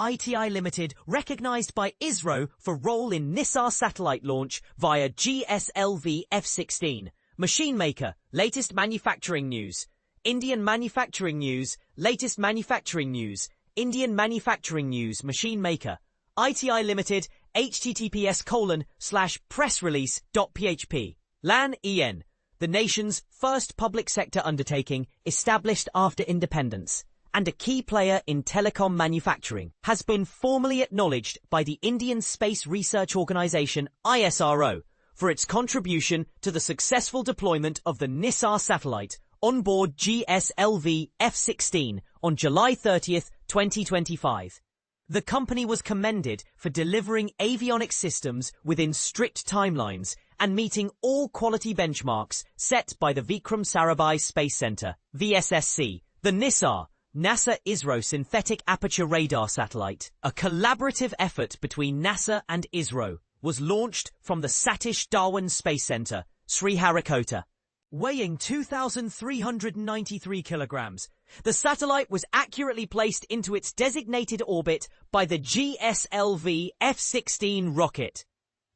ITI Limited recognized by ISRO for role in NISAR satellite launch via GSLV-F16. Machine maker, latest manufacturing news. Indian manufacturing news, latest manufacturing news. Indian manufacturing news, machine maker. ITI Limited, https:/pressrelease.php. LAN EN, the nation's first public sector undertaking established after independence, and a key player in telecom manufacturing, has been formally acknowledged by the Indian Space Research Organisation ISRO for its contribution to the successful deployment of the NISAR satellite on board GSLV-F16 on July 30th, 2025. The company was commended for delivering avionics systems within strict timelines and meeting all quality benchmarks set by the Vikram Sarabhai Space Center, VSSC. The NISAR, NASA ISRO Synthetic Aperture Radar Satellite, a collaborative effort between NASA and ISRO, was launched from the Satish Dhawan Space Center, Sriharikota. Weighing 2,393 kilograms, the satellite was accurately placed into its designated orbit by the GSLV-F16 rocket.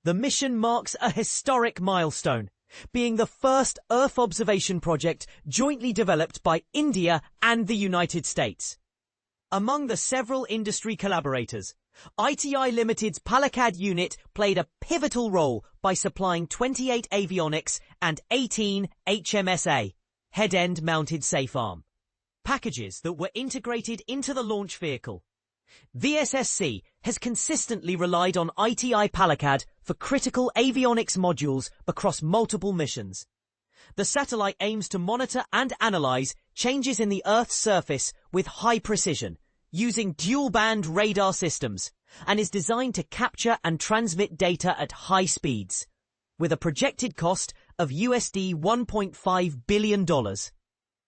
The mission marks a historic milestone, being the first Earth observation project jointly developed by India and the United States. Among the several industry collaborators, ITI Limited's Palakkad unit played a pivotal role by supplying 28 avionics and 18 HMSA, head-end mounted safe arm packages that were integrated into the launch vehicle. VSSC has consistently relied on ITI Palakkad for critical avionics modules across multiple missions. The satellite aims to monitor and analyze changes in the Earth's surface with high precision, using dual-band radar systems, and is designed to capture and transmit data at high speeds, with a projected cost of $1.5 billion.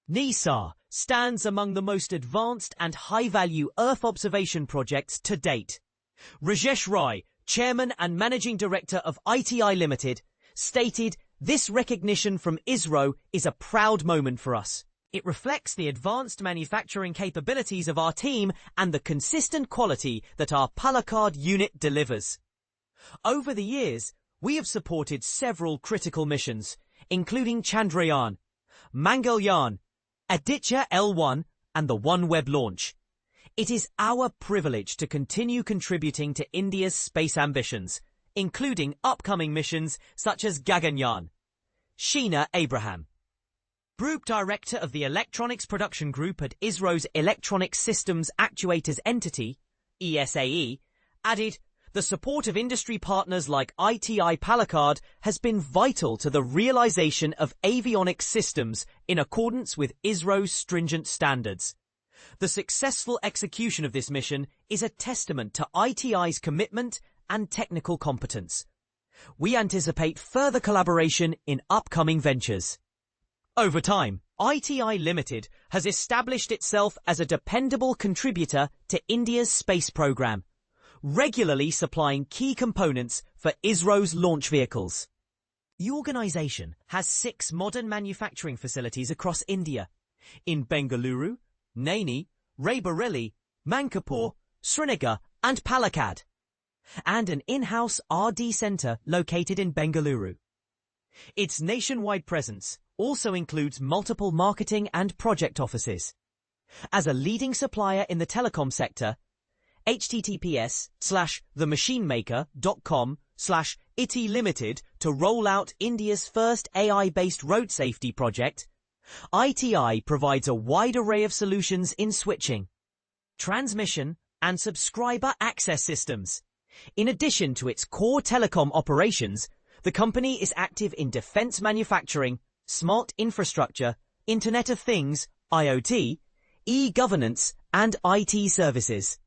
NISAR stands among the most advanced and high-value Earth observation projects to date. Rajesh Rai, Chairman and Managing Director of ITI Limited, stated, "This recognition from ISRO is a proud moment for us. It reflects the advanced manufacturing capabilities of our team and the consistent quality that our Palakkad unit delivers." Over the years, we have supported several critical missions, including Chandrayaan, Mangalyaan, Aditya L1, and the OneWeb launch. It is our privilege to continue contributing to India's space ambitions, including upcoming missions such as Gaganyaan. Sheena Abraham, Group Director of the Electronics Production Group at ISRO's Electronic Systems Actuators Entity, ESAE, added, "The support of industry partners like ITI Palakkad has been vital to the realization of avionics systems in accordance with ISRO's stringent standards. The successful execution of this mission is a testament to ITI's commitment and technical competence. We anticipate further collaboration in upcoming ventures." Over time, ITI Limited has established itself as a dependable contributor to India's space program, regularly supplying key components for ISRO's launch vehicles. The organization has 6 modern manufacturing facilities across India, in Bengaluru, Naini, Raebareli, Mankapur, Srinagar, and Palakkad, and an in-house R&D center located in Bengaluru. Its nationwide presence also includes multiple marketing and project offices. As a leading supplier in the telecom sector, https:/themachinemaker.com/ITI Limited to roll out India's first AI-based road safety project, ITI provides a wide array of solutions in switching, transmission, and subscriber access systems. In addition to its core telecom operations, the company is active in defense manufacturing, smart infrastructure, Internet of Things, IoT, e-governance, and IT services.